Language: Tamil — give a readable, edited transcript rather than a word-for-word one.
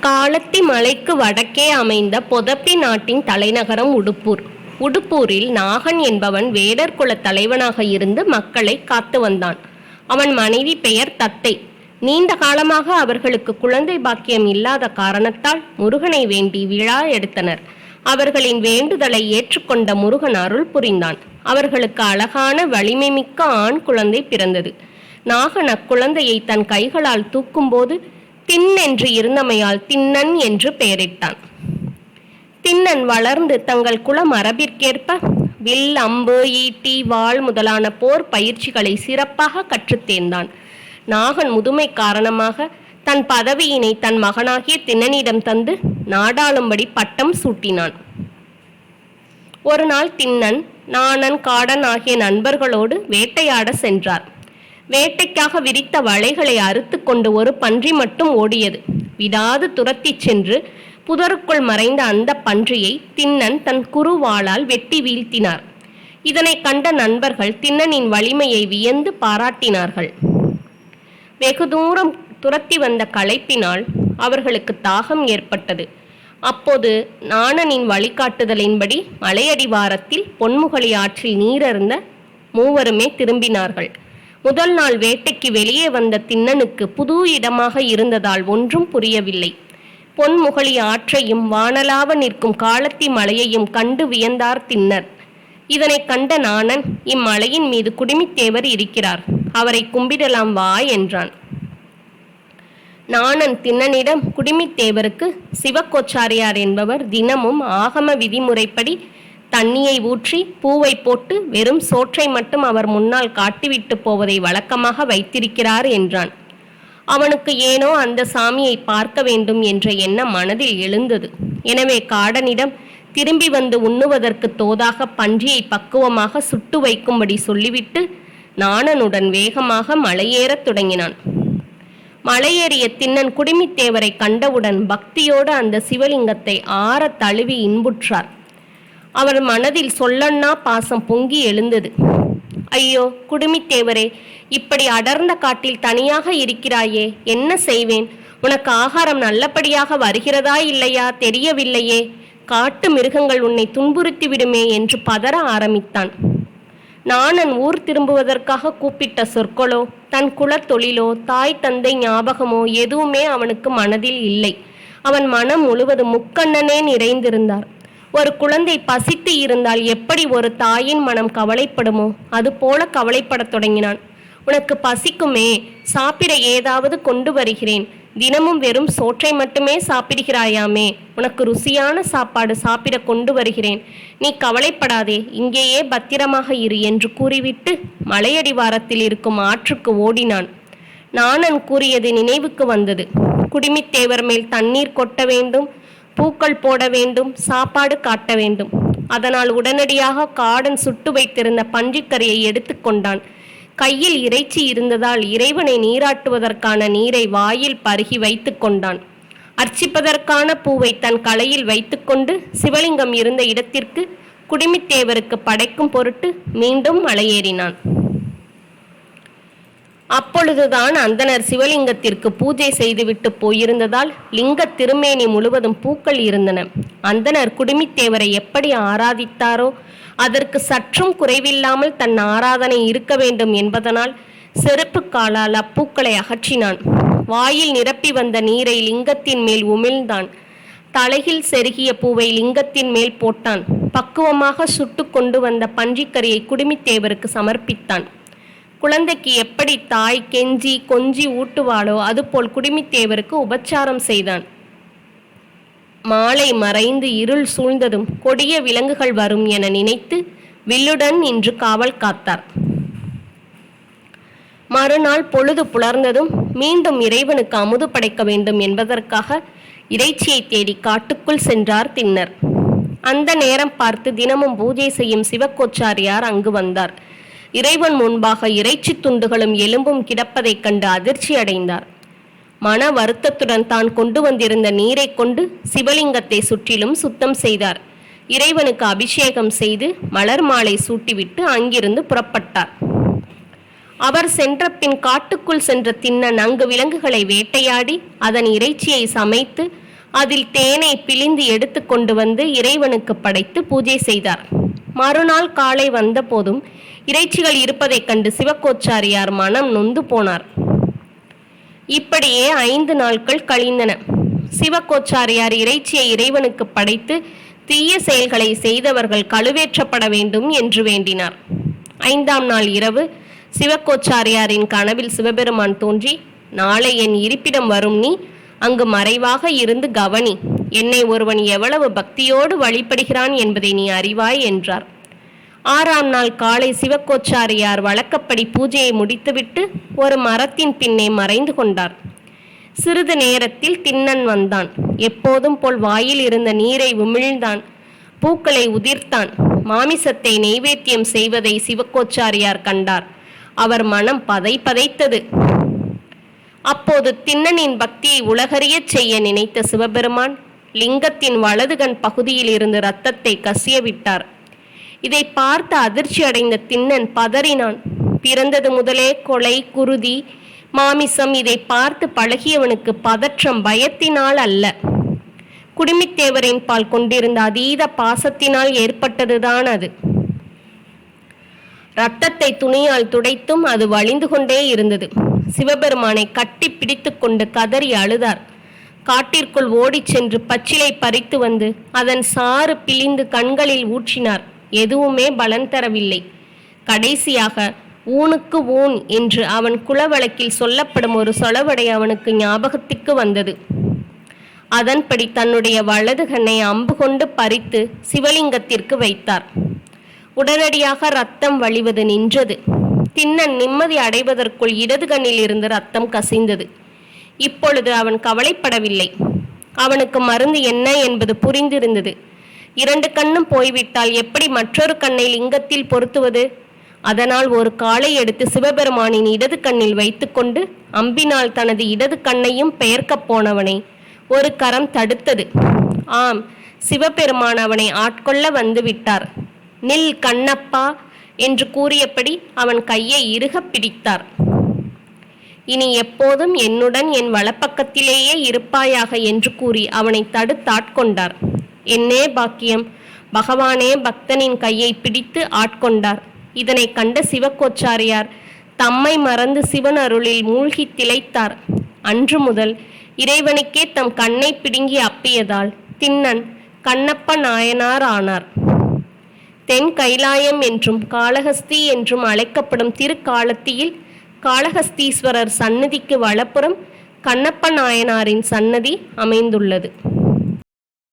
காளத்தி மலைக்கு வடக்கே அமைந்த பொதப்பி நாட்டின் தலைநகரம் உடுப்பூர். உடுப்பூரில் நாகன் என்பவன் வேடர் குல தலைவனாக இருந்து மக்களை காத்து வந்தான். அவன் மனைவி பெயர் தத்தை. நீண்ட காலமாக அவர்களுக்கு குழந்தை பாக்கியம் இல்லாத காரணத்தால் முருகனை வேண்டி விழா எடுத்தனர். அவர்களின் வேண்டுதலை ஏற்றுக்கொண்ட முருகன் அருள் புரிந்தான். அவர்களுக்கு அழகான வலிமை மிக்க ஆண் குழந்தை பிறந்தது. நாகன் அக்குழந்தையை தன் கைகளால் தூக்கும்போது தின் என்று இருந்தமையால் தின்னன் என்று பெயரிட்டான். தின்னன் வளர்ந்து தங்கள் குல மரபிற்கேற்ப வில், அம்பு, ஈட்டி, வாள் முதலான போர் பயிற்சிகளை சிறப்பாக கற்றுத் தேர்ந்தான். நாகன் முதுமை காரணமாக தன் பதவியினை தன் மகனாகிய தின்னனிடம் தந்து நாடாளும்படி பட்டம் சூட்டினான். ஒரு நாள் தின்னன் நாணன், காடன் ஆகிய நண்பர்களோடு வேட்டையாட சென்றார். வேட்டைக்காக விரித்த வலைகளை அறுத்து கொண்டு ஒரு பன்றி மட்டும் ஓடியது. விடாது துரத்தி சென்று புதருக்குள் மறைந்த அந்த பன்றியை தின்னன் தன் குறுவாளால் வெட்டி வீழ்த்தினார். இதனை கண்ட நண்பர்கள் தின்னனின் வலிமையை வியந்து பாராட்டினார்கள். வெகு தூரம் துரத்தி வந்த களைப்பினால் அவர்களுக்கு தாகம் ஏற்பட்டது. அப்போது நாணனின் வழிகாட்டுதலின்படி மலையடிவாரத்தில் பொன்முகலி ஆற்றில் நீரருந்த மூவருமே திரும்பினார்கள். முதல் நாள் வேட்டைக்கு வெளியே வந்த தின்னனுக்கு புது இடமாக இருந்ததால் ஒன்றும் புரியவில்லை. பொன்முகலி ஆற்றையும் வானலாவ நிற்கும் காளத்தி மலையையும் கண்டு வியந்தார் தின்னர். இதனை கண்ட நாணன், இம்மலையின் மீது குடிமித்தேவர் இருக்கிறார், அவரை கும்பிடலாம் வா என்றான். நாணன் தின்னனிடம், குடிமித்தேவருக்கு சிவக்கோச்சாரியார் என்பவர் தினமும் ஆகம விதிமுறைப்படி தண்ணியை ஊற்றி பூவை போட்டு வெறும் சோற்றை மட்டும் அவர் முன்னால் காட்டிவிட்டு போவதை வழக்கமாக வைத்திருக்கிறார் என்றான். அவனுக்கு ஏனோ அந்த சாமியை பார்க்க வேண்டும் என்ற எண்ணம் மனதில் எழுந்தது. எனவே காடனிடம் திரும்பி வந்து உண்ணுவதற்கு தோதாக பன்றியை பக்குவமாக சுட்டு வைக்கும்படி சொல்லிவிட்டு நாணனுடன் வேகமாக மலையேறத் தொடங்கினான். மலையேறிய தின்னன் குடிமித்தேவரை கண்டவுடன் பக்தியோடு அந்த சிவலிங்கத்தை ஆற தழுவி இன்புற்றார். அவர் மனதில் சொல்லன்னா பாசம் பொங்கி எழுந்தது. ஐயோ குடுமித்தேவரே, இப்படி அடர்ந்த காட்டில் தனியாக இருக்கிறாயே, என்ன செய்வேன்? உனக்கு ஆகாரம் நல்லபடியாக வருகிறதா இல்லையா தெரியவில்லையே, காட்டு மிருகங்கள் உன்னை துன்புறுத்தி விடுமே என்று பதற ஆரம்பித்தான். நாணன் ஊர் திரும்புவதற்காக கூப்பிட்ட சொற்களோ தன் குலத்தொழிலோ தாய் தந்தை ஞாபகமோ எதுவுமே அவனுக்கு மனதில் இல்லை. அவன் மனம் முழுவதும் முக்கண்ணனே நிறைந்திருந்தார். ஒரு குழந்தை பசித்து இருந்தால் எப்படி ஒரு தாயின் மனம் கவலைப்படுமோ அது போல கவலைப்படத் தொடங்கினான். உனக்கு பசிக்குமே, சாப்பிட ஏதாவது கொண்டு வருகிறேன். தினமும் வெறும் சோற்றை மட்டுமே சாப்பிடுகிறாயாமே, உனக்கு ருசியான சாப்பாடு சாப்பிட கொண்டு வருகிறேன். நீ கவலைப்படாதே, இங்கேயே பத்திரமாக இரு என்று கூறிவிட்டு மலையடிவாரத்தில் இருக்கும் ஆற்றுக்கு ஓடினான். நாணன் கூறியது நினைவுக்கு வந்தது. குடிமித்தேவர் மேல் தண்ணீர் கொட்ட வேண்டும், பூக்கள் போட வேண்டும், சாப்பாடு காட்ட வேண்டும். அதனால் உடனடியாக காடன் சுட்டு வைத்திருந்த பன்றிக்கறியை எடுத்து கொண்டான். கையில் இறைச்சி இருந்ததால் இறைவனை நீராட்டுவதற்கான நீரை வாயில் பருகி வைத்து கொண்டான். அர்ச்சிப்பதற்கான பூவை தன் களையில் வைத்துக்கொண்டு சிவலிங்கம் இருந்த இடத்திற்கு குடிமித்தேவருக்கு படைக்கும் பொருட்டு மீண்டும் மலையேறினான். அப்பொழுதுதான் அந்தனர் சிவலிங்கத்திற்கு பூஜை செய்துவிட்டு போயிருந்ததால் லிங்க திருமேனி முழுவதும் பூக்கள் இருந்தன. அந்தனர் குடிமித்தேவரை எப்படி ஆராதித்தாரோ அதற்கு சற்றும் குறைவில்லாமல் தன் ஆராதனை இருக்க வேண்டும் என்பதனால் செருப்பு காலால் அப்பூக்களை அகற்றினான். வாயில் நிரப்பி வந்த நீரை லிங்கத்தின் மேல் உமிழ்ந்தான். தலையில் செருகிய பூவை லிங்கத்தின் மேல் போட்டான். பக்குவமாக சுட்டு கொண்டு வந்த பன்றிக்கறியை குடிமித்தேவருக்கு சமர்ப்பித்தான். குழந்தைக்கு எப்படி தாய் கெஞ்சி கொஞ்சி ஊட்டுவாளோ அதுபோல் குடிமித்தேவருக்கு உபச்சாரம் செய்தான். மாலை மறைந்து இருள் சூழ்ந்ததும் கொடிய விலங்குகள் வரும் என நினைத்து வில்லுடன் நின்று காவல் காத்தார். மறுநாள் பொழுது புலர்ந்ததும் மீண்டும் இறைவனுக்கு அமுது படைக்க வேண்டும் என்பதற்காக இறைச்சியை தேடி காட்டுக்குள் சென்றார் தின்னர். அந்த நேரம் பார்த்து தினமும் பூஜை செய்யும் சிவக்கோச்சாரியார் அங்கு வந்தார். இறைவன் முன்பாக இறைச்சி துண்டுகளும் எலும்பும் கிடப்பதைக் கண்டு அதிர்ச்சி அடைந்தார். மன வருத்தத்துடன் தான் கொண்டு வந்திருந்த நீரை கொண்டு சிவலிங்கத்தை சுற்றிலும் சுத்தம் செய்தார். இறைவனுக்கு அபிஷேகம் செய்து மலர் மாலை சூட்டிவிட்டு அங்கிருந்து புறப்பட்டார். அவர் சென்ற பின் காட்டுக்குள் சென்ற தின்னன் அங்கு விலங்குகளை வேட்டையாடி அதன் இறைச்சியை சமைத்து அதில் தேனை பிழிந்து எடுத்து கொண்டு வந்து இறைவனுக்கு படைத்து பூஜை செய்தார். மறுநாள் காலை வந்த போதும் இறைச்சிகள் இருப்பதைக் கண்டு சிவகோச்சாரியார் மனம் நொந்து போனார். இப்படியே 5 நாட்கள் கழிந்தன. சிவகோச்சாரியார் இறைச்சியை இறைவனுக்கு படைத்து தீய செயல்களை செய்தவர்கள் கழுவேற்றப்பட வேண்டும் என்று வேண்டினார். 5ஆம் நாள் இரவு சிவகோச்சாரியாரின் கனவில் சிவபெருமான் தோன்றி, நாளை என் இருப்பிடம் வரும் நீ அங்கு மறைவாக இருந்து கவனி, என்னை ஒருவன் எவ்வளவு பக்தியோடு வழிபடுகிறான் என்பதை நீ அறிவாய் என்றார். 6ஆம் நாள் காலை சிவகோச்சாரியார் வழக்கப்படி பூஜையை முடித்துவிட்டு ஒரு மரத்தின் பின்னே மறைந்து கொண்டார். சிறிது நேரத்தில் திண்ணன் வந்தான். எப்போதும் போல் வாயில் இருந்த நீரை உமிழ்ந்தான், பூக்களை உதிர்த்தான். மாமிசத்தை நெய்வேத்தியம் செய்வதை சிவகோச்சாரியார் கண்டார். அவர் மனம் பதைத்தது. அப்போது திண்ணனின் பக்தியை உலகறியச் செய்ய நினைத்த சிவபெருமான் லிங்கத்தின் வலது கண் பகுதியில் இருந்து இரத்தத்தை கசிய விட்டார். இதை பார்த்து அதிர்ச்சி அடைந்த திண்ணன் பதறினான். பிறந்தது முதலே கொலை, குருதி, மாமிசம் இதை பார்த்து பழகியவனுக்கு பதற்றம் பயத்தினால் அல்ல, குடுமித்தேவரின் பால் கொண்டிருந்த அதீத பாசத்தினால் ஏற்பட்டதுதான் அது. இரத்தத்தை துணியால் துடைத்தும் அது வழிந்து கொண்டே இருந்தது. சிவபெருமானை கட்டி பிடித்து கொண்டு கதறி அழுதார். காட்டிற்குள் ஓடிச் சென்று பச்சிலை பறித்து வந்து அதன் சாறு பிழிந்து கண்களில் ஊற்றினார். எதுவுமே பலன் தரவில்லை. கடைசியாக ஊனுக்கு ஊன் என்று அவன் குலவழக்கில் சொல்லப்படும் ஒரு சொலவடை அவனுக்கு ஞாபகத்திற்கு வந்தது. அதன்படி தன்னுடைய வலது கண்ணை அம்பு கொண்டு பறித்து சிவலிங்கத்திற்கு வைத்தார். உடனடியாக இரத்தம் வழிவது நின்றது. திண்ணன் நிம்மதி அடைவதற்குள் இடது கண்ணில் இருந்து இரத்தம் கசிந்தது. இப்பொழுது அவன் கவலைப்படவில்லை. அவனுக்கு மருந்து என்ன என்பது புரிந்திருந்தது. 2 கண்ணும் போய்விட்டால் எப்படி மற்றொரு கண்ணை லிங்கத்தில் பொருத்துவது? அதனால் ஒரு காலை எடுத்து சிவபெருமானின் இடது கண்ணில் வைத்துக்கொண்டு அம்பினால் தனது இடது கண்ணையும் பெயர்க்கப் போனவனை ஒரு கரம் தடுத்தது. ஆம், சிவபெருமான் அவனை ஆட்கொள்ள வந்து விட்டார். நில் கண்ணப்பா என்று கூறியபடி அவன் கையை இறுக பிடித்தார். இனி எப்போதும் என்னுடன் என் வலப்பக்கத்திலேயே இருப்பாயாக என்று கூறி அவனை தடுத்தாட்கொண்டார். என்னே பாக்கியம்! பகவானே பக்தனின் கையை பிடித்து ஆட்கொண்டார். இதனை கண்ட சிவகோச்சாரியார் தம்மை மறந்து சிவன் அருளில் மூழ்கி திளைத்தார். அன்று முதல் இறைவனுக்கே தம் கண்ணை பிடுங்கி அப்பியதால் திண்ணன் கண்ணப்ப நாயனார் ஆனார். தென் கைலாயம் என்றும் காளஹஸ்தி என்றும் அழைக்கப்படும் திருக்காலத்தியில் காளஹஸ்தீஸ்வரர் சன்னதிக்கு வலப்புறம் கண்ணப்ப நாயனாரின் சன்னதி அமைந்துள்ளது.